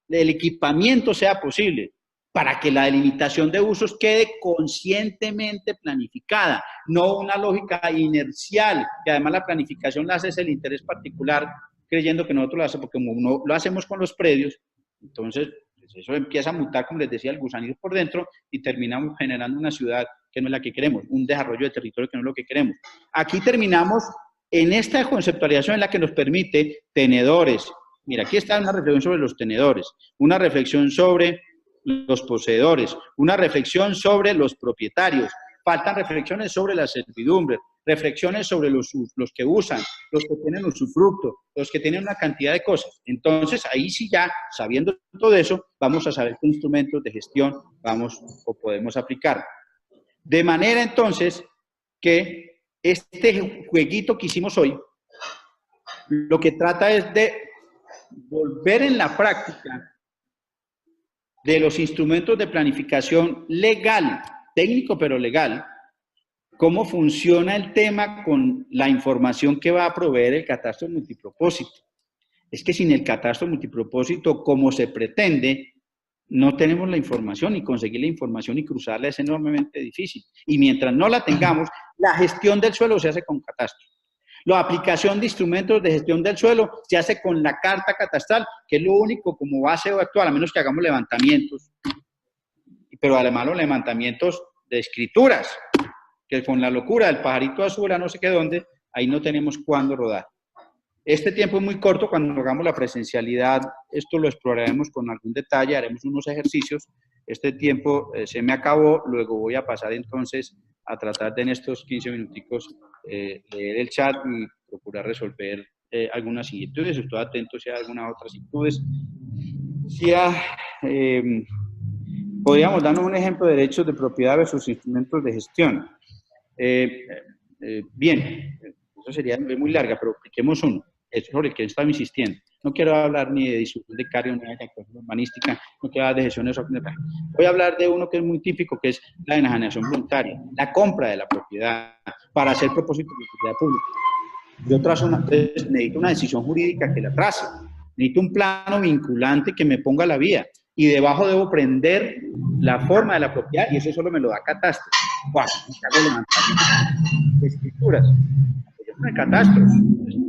el equipamiento sea posible, para que la delimitación de usos quede conscientemente planificada, no una lógica inercial, que además la planificación la hace el interés particular, creyendo que nosotros lo hacemos, porque como no lo hacemos con los predios, entonces pues eso empieza a mutar, como les decía, el gusanillo por dentro y terminamos generando una ciudad que no es la que queremos, un desarrollo de territorio que no es lo que queremos. Aquí terminamos en esta conceptualización en la que nos permite tenedores. Mira, aquí está una reflexión sobre los tenedores, una reflexión sobre los poseedores, una reflexión sobre los propietarios, faltan reflexiones sobre la servidumbre, reflexiones sobre los que usan, los que tienen usufructo, los que tienen una cantidad de cosas. Entonces, ahí sí ya, sabiendo todo eso, vamos a saber qué instrumentos de gestión vamos o podemos aplicar. De manera, entonces, que este jueguito que hicimos hoy, lo que trata es de volver en la práctica de los instrumentos de planificación legal, técnico pero legal, cómo funciona el tema con la información que va a proveer el catastro multipropósito. Es que sin el catastro multipropósito, como se pretende, no tenemos la información y conseguir la información y cruzarla es enormemente difícil. Y mientras no la tengamos, la gestión del suelo se hace con catastro. La aplicación de instrumentos de gestión del suelo se hace con la carta catastral, que es lo único como base actual, a menos que hagamos levantamientos, pero además los levantamientos de escrituras, que con la locura del pajarito azul a no sé qué dónde, ahí no tenemos cuándo rodar. Este tiempo es muy corto, cuando hagamos la presencialidad, esto lo exploraremos con algún detalle, haremos unos ejercicios. Este tiempo se me acabó, luego voy a pasar entonces a tratar de en estos 15 minuticos leer el chat y procurar resolver algunas inquietudes. Estoy atento si hay algunas otras inquietudes. Podríamos darnos un ejemplo de derechos de propiedad versus instrumentos de gestión. Bien, eso sería muy larga, pero apliquemos uno. Es sobre el que estaba insistiendo. No quiero hablar ni de discusión de carga, ni de actuación urbanística, no quiero hablar de gestión de software. Voy a hablar de uno que es muy típico, que es la enajenación voluntaria, la compra de la propiedad para hacer propósitos de utilidad pública. De otra zona, entonces necesito una decisión jurídica que la trace, necesito un plano vinculante que me ponga la vía, y debajo debo prender la forma de la propiedad, y eso solo me lo da catastro. Bueno, hago levantamiento de escrituras. Yo no hay catastro,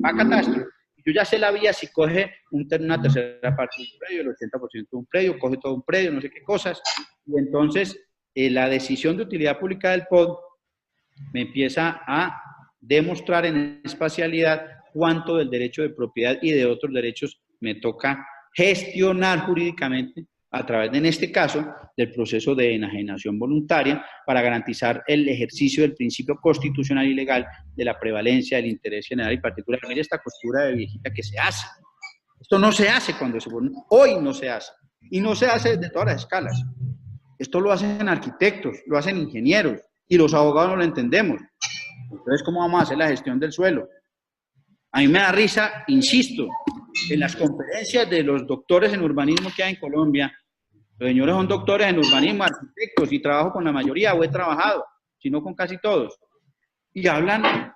va a catastro. Yo ya sé la vía si coge una tercera parte de un predio, el 80% de un predio, coge todo un predio, no sé qué cosas. Y entonces la decisión de utilidad pública del POD me empieza a demostrar en espacialidad cuánto del derecho de propiedad y de otros derechos me toca gestionar jurídicamente a través, en este caso, del proceso de enajenación voluntaria para garantizar el ejercicio del principio constitucional y legal de la prevalencia del interés general y particular. Mira esta costura de viejita que se hace. Esto no se hace cuando se pone, hoy no se hace. Y no se hace desde todas las escalas. Esto lo hacen arquitectos, lo hacen ingenieros, y los abogados no lo entendemos. Entonces, ¿cómo vamos a hacer la gestión del suelo? A mí me da risa, insisto, en las conferencias de los doctores en urbanismo que hay en Colombia. Los señores son doctores en urbanismo, arquitectos, y trabajo con la mayoría, o he trabajado, si no con casi todos. Y hablan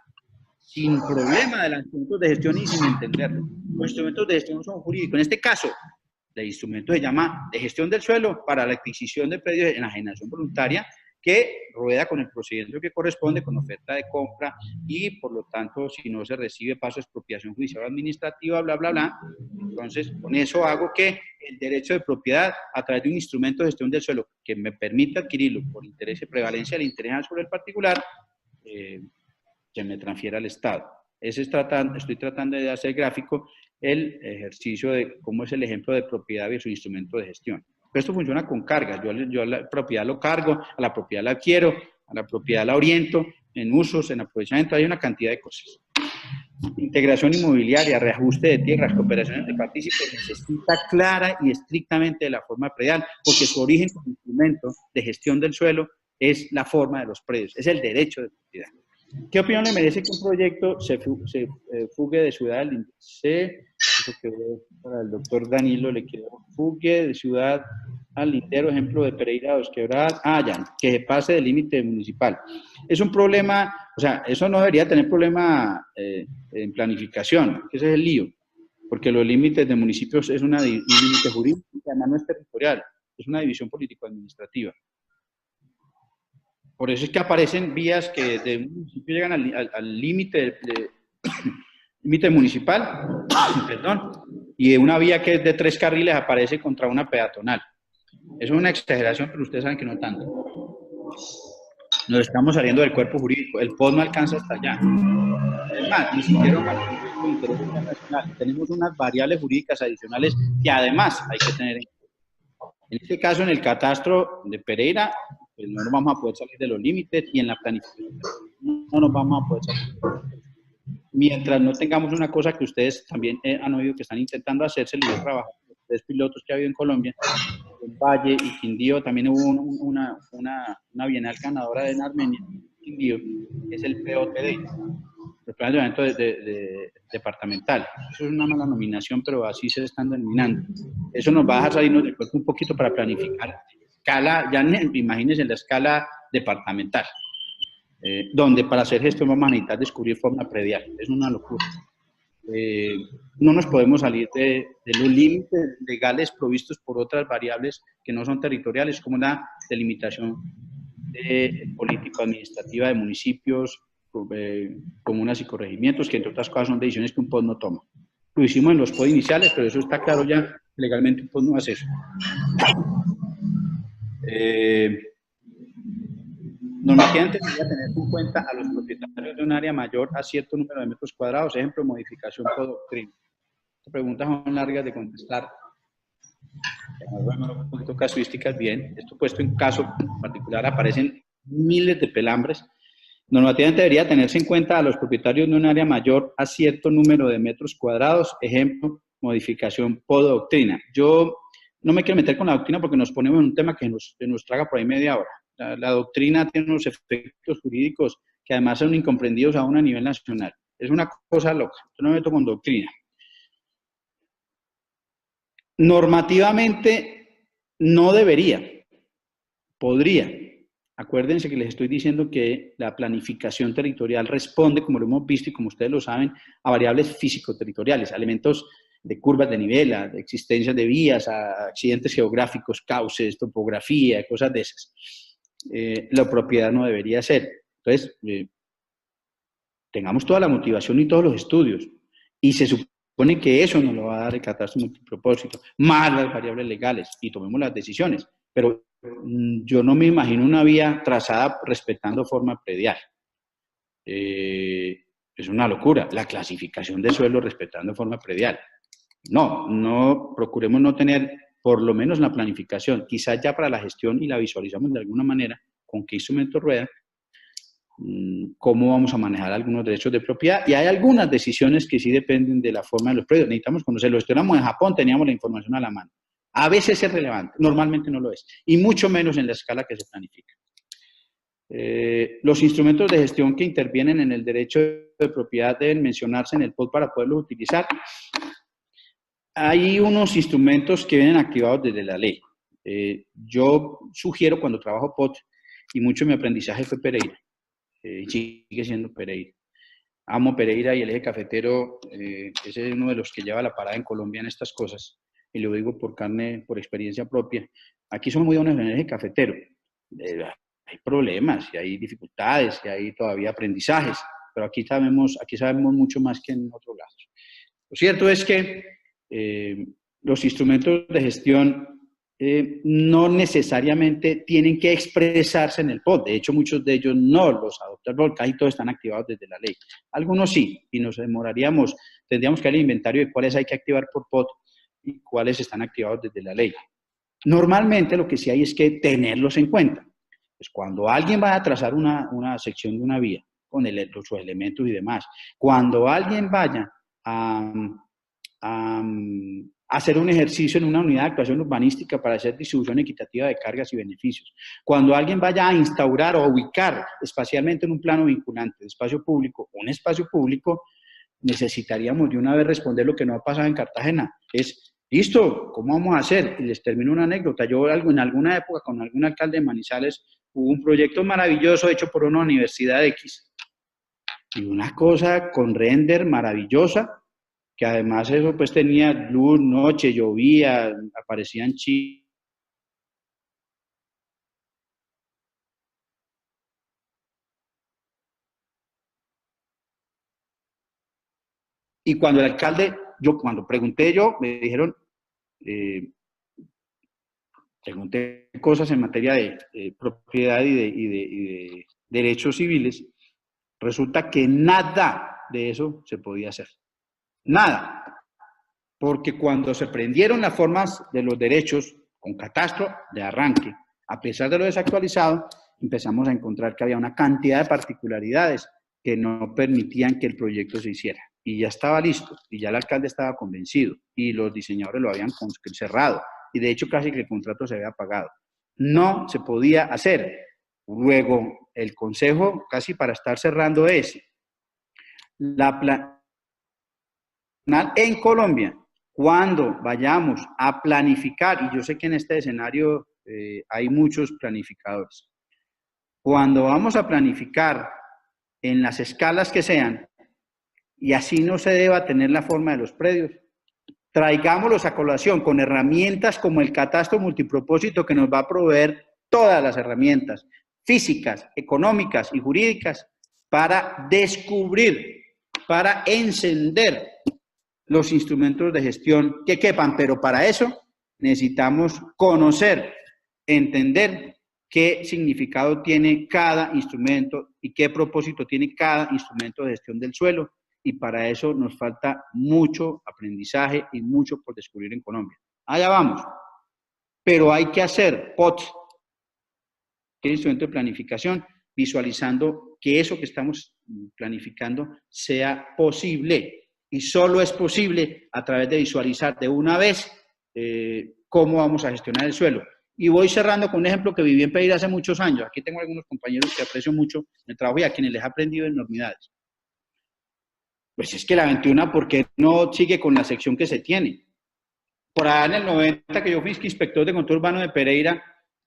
sin problema de los instrumentos de gestión y sin entenderlo. Los instrumentos de gestión son jurídicos. En este caso, el instrumento se llama de gestión del suelo para la adquisición de predios en enajenación voluntaria, que rueda con el procedimiento que corresponde, con oferta de compra, y por lo tanto, si no se recibe paso de expropiación judicial o administrativa, bla, bla, bla. Entonces, con eso hago que el derecho de propiedad, a través de un instrumento de gestión del suelo que me permita adquirirlo por interés y prevalencia del interés sobre el particular, se me transfiera al Estado. Estoy tratando de hacer gráfico el ejercicio de cómo es el ejemplo de propiedad y su instrumento de gestión. Esto funciona con cargas. Yo a la propiedad lo cargo, a la propiedad la adquiero, a la propiedad la oriento, en usos, en aprovechamiento, hay una cantidad de cosas. Integración inmobiliaria, reajuste de tierras, cooperaciones de partícipes, necesita clara y estrictamente de la forma predial, porque su origen como instrumento de gestión del suelo es la forma de los predios, es el derecho de propiedad. ¿Qué opinión le merece que un proyecto se fugue de ciudad al índice? Eso quedó para el doctor Danilo, le quedó fugue de ciudad al lindero, ejemplo de Pereira, Dos Quebradas, ya, que se pase del límite municipal. Es un problema, o sea, eso no debería tener problema en planificación, que ese es el lío, porque los límites de municipios es un límite jurídico, que además no es territorial, es una división político-administrativa. Por eso es que aparecen vías que de un municipio llegan al límite límite municipal, perdón, y de una vía que es de 3 carriles aparece contra una peatonal. Eso es una exageración, pero ustedes saben que no tanto. Nos estamos saliendo del cuerpo jurídico. El POD no alcanza hasta allá. Es más, ni siquiera un marco de interés internacional. Tenemos unas variables jurídicas adicionales que además hay que tener en cuenta. En este caso, en el catastro de Pereira, pues no nos vamos a poder salir de los límites y en la planificación no nos vamos a poder salir de los límites. Mientras no tengamos una cosa que ustedes también han oído que están intentando hacerse, el trabajo con los 3 pilotos que ha habido en Colombia, en Valle y Quindío, también hubo una bienal ganadora en Armenia, Quindío, que es el POTD, el Plan de Ordenamiento Departamental. Eso es una mala nominación, pero así se están denominando. Eso nos va a dejar salirnos del cuerpo un poquito para planificar escala, ya imagínense en la escala departamental. Donde para hacer gestión vamos a necesitar descubrir forma predial. Es una locura. No nos podemos salir de los límites legales provistos por otras variables que no son territoriales, como la delimitación político-administrativa de municipios, comunas y corregimientos, que entre otras cosas son decisiones que un POD no toma. Lo hicimos en los POD iniciales, pero eso está claro ya, legalmente un POD no hace eso. Normalmente debería tener en cuenta a los propietarios de un área mayor a cierto número de metros cuadrados, ejemplo, modificación por doctrina. Estas preguntas son largas de contestar. Bueno, un poquito casuísticas, bien. Esto puesto en caso particular aparecen miles de pelambres. Normativamente debería tenerse en cuenta a los propietarios de un área mayor a cierto número de metros cuadrados, ejemplo, modificación por doctrina. Yo no me quiero meter con la doctrina porque nos ponemos en un tema que nos traga por ahí media hora. La doctrina tiene unos efectos jurídicos que además son incomprendidos aún a nivel nacional. Es una cosa loca. Yo no me meto con doctrina. Normativamente no debería, podría. Acuérdense que les estoy diciendo que la planificación territorial responde, como lo hemos visto y como ustedes lo saben, a variables físico-territoriales, a elementos de curvas de nivel, a existencias de vías, a accidentes geográficos, cauces, topografía, cosas de esas. La propiedad no debería ser. Entonces, tengamos toda la motivación y todos los estudios. Y se supone que eso nos lo va a dar el catastro multipropósito, más las variables legales, y tomemos las decisiones. Pero yo no me imagino una vía trazada respetando forma predial. Es una locura. La clasificación de suelo respetando forma predial. No, procuremos no tener, por lo menos la planificación, quizás ya para la gestión y la visualizamos de alguna manera, con qué instrumento rueda, cómo vamos a manejar algunos derechos de propiedad, y hay algunas decisiones que sí dependen de la forma de los predios. Necesitamos conocerlo. Estuviéramos en Japón, teníamos la información a la mano. A veces es relevante, normalmente no lo es, y mucho menos en la escala que se planifica. Los instrumentos de gestión que intervienen en el derecho de propiedad deben mencionarse en el POD para poderlos utilizar. Hay unos instrumentos que vienen activados desde la ley. Yo sugiero cuando trabajo POD, y mucho de mi aprendizaje fue Pereira, y sigue siendo Pereira. Amo Pereira y el eje cafetero, ese es uno de los que lleva la parada en Colombia en estas cosas, y lo digo por experiencia propia. Aquí somos muy buenos en el eje cafetero. Hay problemas, y hay dificultades, y hay todavía aprendizajes, pero aquí sabemos mucho más que en otros lados. Lo cierto es que los instrumentos de gestión no necesariamente tienen que expresarse en el POD. De hecho, muchos de ellos no los adopta el POD, casi todos están activados desde la ley. Algunos sí, y nos demoraríamos, tendríamos que dar el inventario de cuáles hay que activar por POD y cuáles están activados desde la ley. Normalmente lo que sí hay es que tenerlos en cuenta. Pues cuando alguien va a trazar una sección de una vía, con sus elementos y demás, cuando alguien vaya a hacer un ejercicio en una unidad de actuación urbanística para hacer distribución equitativa de cargas y beneficios. Cuando alguien vaya a instaurar o ubicar espacialmente en un plano vinculante de espacio público, un espacio público, necesitaríamos de una vez responder lo que no ha pasado en Cartagena, es Listo, ¿cómo vamos a hacer? Y les termino una anécdota. Yo en alguna época con algún alcalde de Manizales hubo un proyecto maravilloso hecho por una universidad X. Y una cosa con render maravillosa, que además eso pues tenía luz, noche, llovía, aparecían chicos. Y cuando el alcalde, cuando pregunté yo, me dijeron, eh, pregunté cosas en materia de propiedad y de derechos civiles, resulta que nada de eso se podía hacer. Nada. Porque cuando se prendieron las formas de los derechos con catastro de arranque, a pesar de lo desactualizado, empezamos a encontrar que había una cantidad de particularidades que no permitían que el proyecto se hiciera. Y ya estaba listo, y ya el alcalde estaba convencido, y los diseñadores lo habían cerrado, y de hecho casi que el contrato se había pagado. No se podía hacer. Luego, el consejo, casi para estar cerrando, es en Colombia, cuando vayamos a planificar, y yo sé que en este escenario hay muchos planificadores, cuando vamos a planificar en las escalas que sean, y así no se deba tener la forma de los predios, traigámoslos a colación con herramientas como el catastro multipropósito que nos va a proveer todas las herramientas físicas, económicas y jurídicas para descubrir, para encender los instrumentos de gestión que quepan, pero para eso necesitamos conocer, entender qué significado tiene cada instrumento y qué propósito tiene cada instrumento de gestión del suelo, y para eso nos falta mucho aprendizaje y mucho por descubrir en Colombia. Allá vamos, pero hay que hacer POTS, que es el instrumento de planificación, visualizando que eso que estamos planificando sea posible. Y solo es posible a través de visualizar de una vez cómo vamos a gestionar el suelo. Y voy cerrando con un ejemplo que viví en Pereira hace muchos años. Aquí tengo algunos compañeros que aprecio mucho en el trabajo y a quienes les he aprendido enormidades. Pues es que la 21, ¿por qué no sigue con la sección que se tiene? Por allá en el 90, que yo fui inspector de control urbano de Pereira,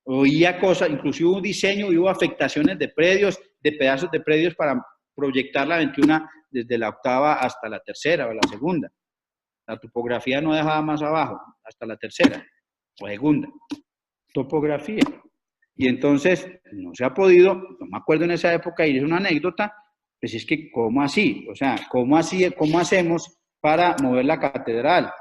oía cosas, inclusive hubo un diseño, hubo afectaciones de predios, de pedazos de predios para proyectar la 21 desde la octava hasta la tercera o la segunda. La topografía no dejaba más abajo, hasta la tercera o segunda. Topografía. Y entonces no se ha podido, no me acuerdo en esa época, y es una anécdota, pues es que ¿cómo así? O sea, ¿cómo hacemos para mover la catedral?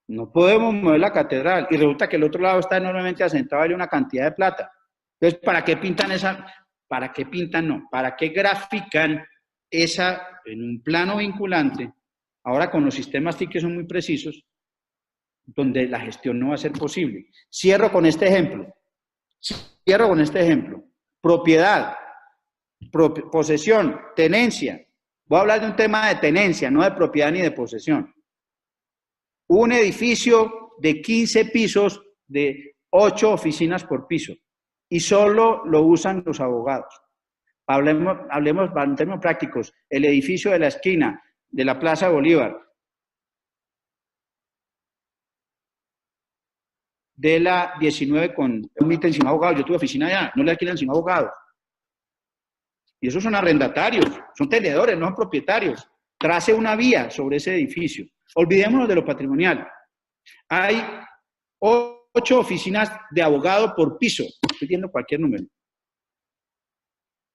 No podemos mover la catedral y resulta que el otro lado está enormemente asentado, vale una cantidad de plata. Entonces, ¿para qué pintan esa? ¿Para qué pintan? No. ¿Para qué grafican esa en un plano vinculante? Ahora con los sistemas TIC que son muy precisos, donde la gestión no va a ser posible. Cierro con este ejemplo. Propiedad, posesión, tenencia. Voy a hablar de un tema de tenencia, no de propiedad ni de posesión. Un edificio de 15 pisos, de 8 oficinas por piso, y solo lo usan los abogados. Hablemos en términos prácticos, el edificio de la esquina de la Plaza Bolívar, de la 19 con permiten sin abogados. Yo tuve oficina allá, no le alquilan sin abogados. Y esos son arrendatarios, son tenedores, no son propietarios. Trace una vía sobre ese edificio. Olvidémonos de lo patrimonial. Hay 8 oficinas de abogado por piso. Estoy viendo cualquier número.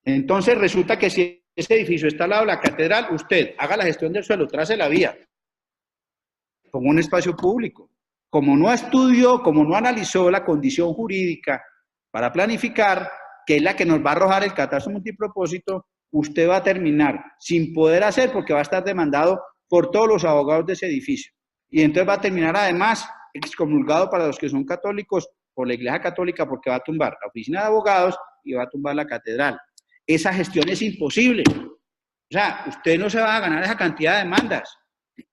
Entonces resulta que si ese edificio está al lado de la catedral, usted haga la gestión del suelo, trace la vía. Ponga un espacio público. Como no estudió, como no analizó la condición jurídica para planificar, que es la que nos va a arrojar el catastro multipropósito, usted va a terminar sin poder hacer porque va a estar demandado por todos los abogados de ese edificio. Y entonces va a terminar además excomulgado para los que son católicos por la Iglesia Católica porque va a tumbar la oficina de abogados y va a tumbar la catedral. Esa gestión es imposible. O sea, usted no se va a ganar esa cantidad de demandas.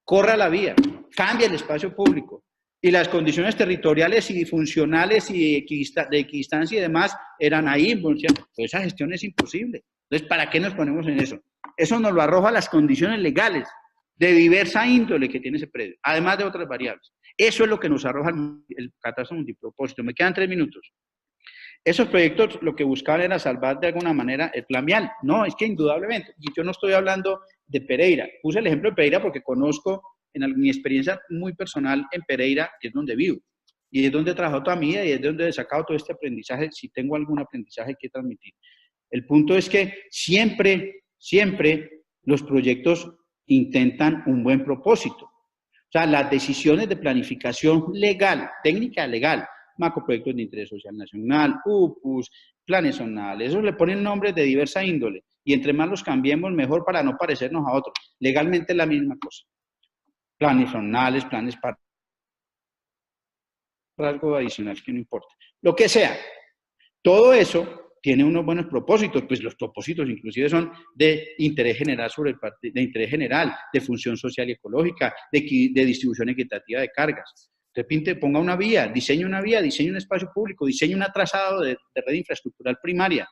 Corra la vía, cambie el espacio público. Y las condiciones territoriales y funcionales y de equidistancia y demás eran ahí. Pues esa gestión es imposible. Entonces, ¿para qué nos ponemos en eso? Eso nos lo arroja las condiciones legales de diversa índole que tiene ese predio, además de otras variables. Eso es lo que nos arroja el catastro multipropósito. Me quedan 3 minutos. Esos proyectos lo que buscaban era salvar de alguna manera el plan vial. No, es que indudablemente, y yo no estoy hablando de Pereira. Puse el ejemplo de Pereira porque conozco mi experiencia muy personal en Pereira, que es donde vivo, y es donde he trabajado toda mi vida y es donde he sacado todo este aprendizaje, si tengo algún aprendizaje que transmitir. El punto es que siempre los proyectos intentan un buen propósito. O sea, las decisiones de planificación legal, técnica legal, macroproyectos de interés social nacional, UPUs, planes zonales, eso le ponen nombres de diversa índole y entre más los cambiemos mejor para no parecernos a otros. Legalmente es la misma cosa. Planes zonales, planes para algo adicional que no importa. Lo que sea, todo eso tiene unos buenos propósitos, pues los propósitos inclusive son de interés general de interés general, de función social y ecológica, de distribución equitativa de cargas. Usted ponga una vía, diseñe un espacio público, diseñe un trazado de red infraestructural primaria.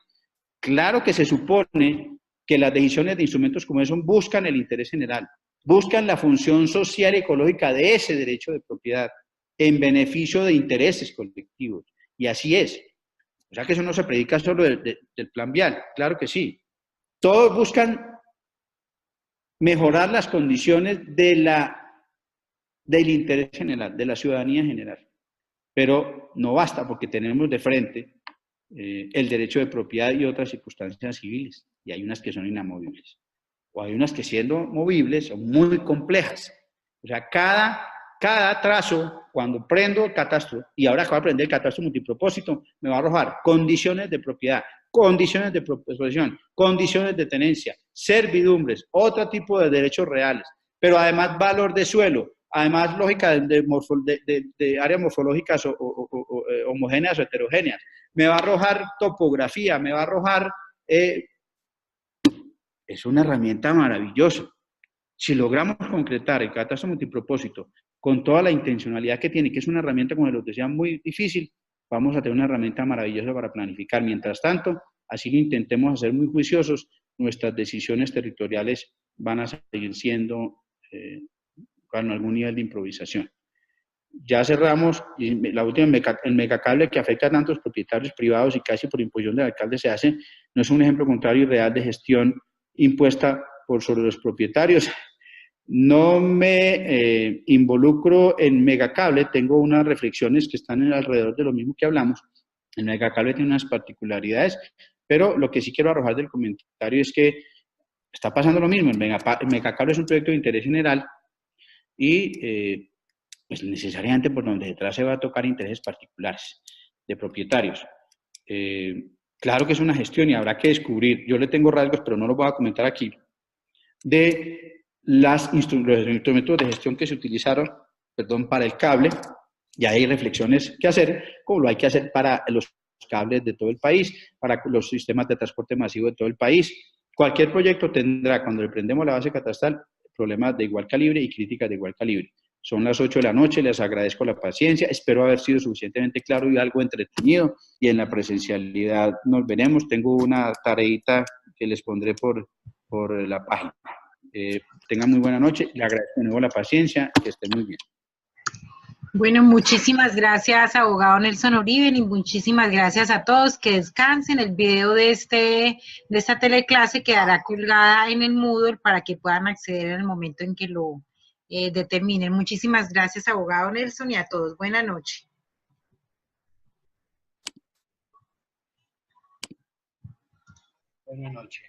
Claro que se supone que las decisiones de instrumentos como esos buscan el interés general, buscan la función social y ecológica de ese derecho de propiedad en beneficio de intereses colectivos. Y así es. O sea que eso no se predica solo del plan vial, claro que sí. Todos buscan mejorar las condiciones del interés general, de la ciudadanía general. Pero no basta porque tenemos de frente el derecho de propiedad y otras circunstancias civiles, y hay unas que son inamovibles, o hay unas que siendo movibles son muy complejas. O sea, cada trazo, cuando prendo el catastro, y ahora acabo de aprender el catastro multipropósito, me va a arrojar condiciones de propiedad, condiciones de posesión, condiciones de tenencia, servidumbres, otro tipo de derechos reales, pero además valor de suelo, además lógica de áreas morfológicas homogéneas o heterogéneas, me va a arrojar topografía, me va a arrojar... es una herramienta maravillosa. Si logramos concretar el catastro multipropósito con toda la intencionalidad que tiene, que es una herramienta, como les decía, muy difícil, vamos a tener una herramienta maravillosa para planificar. Mientras tanto, así lo intentemos hacer muy juiciosos, nuestras decisiones territoriales van a seguir siendo con algún nivel de improvisación. Ya cerramos, y la última, el megacable que afecta a tantos propietarios privados y casi por imposición del alcalde se hace, no es un ejemplo contrario y real de gestión impuesta sobre los propietarios. No me involucro en megacable, tengo unas reflexiones que están alrededor de lo mismo que hablamos. El megacable tiene unas particularidades, pero lo que sí quiero arrojar del comentario es que está pasando lo mismo. El megacable es un proyecto de interés general y pues necesariamente por donde detrás se va a tocar intereses particulares de propietarios. Claro que es una gestión y habrá que descubrir, yo le tengo rasgos, pero no los voy a comentar aquí, de los instrumentos de gestión que se utilizaron, para el cable, y hay reflexiones que hacer, como lo hay que hacer para los cables de todo el país, para los sistemas de transporte masivo de todo el país. Cualquier proyecto tendrá, cuando le prendemos la base catastral, problemas de igual calibre y críticas de igual calibre. Son las 8 de la noche, les agradezco la paciencia, espero haber sido suficientemente claro y algo entretenido, y en la presencialidad nos veremos. Tengo una tareita que les pondré por la página. Tengan muy buena noche, le agradezco de nuevo la paciencia, que estén muy bien. Bueno, muchísimas gracias, abogado Nelson Uribe, y muchísimas gracias a todos. Que descansen. El video de esta teleclase quedará colgada en el Moodle para que puedan acceder en el momento en que lo determinen. Muchísimas gracias, abogado Nelson, y a todos. Buenas noches. Buenas noches.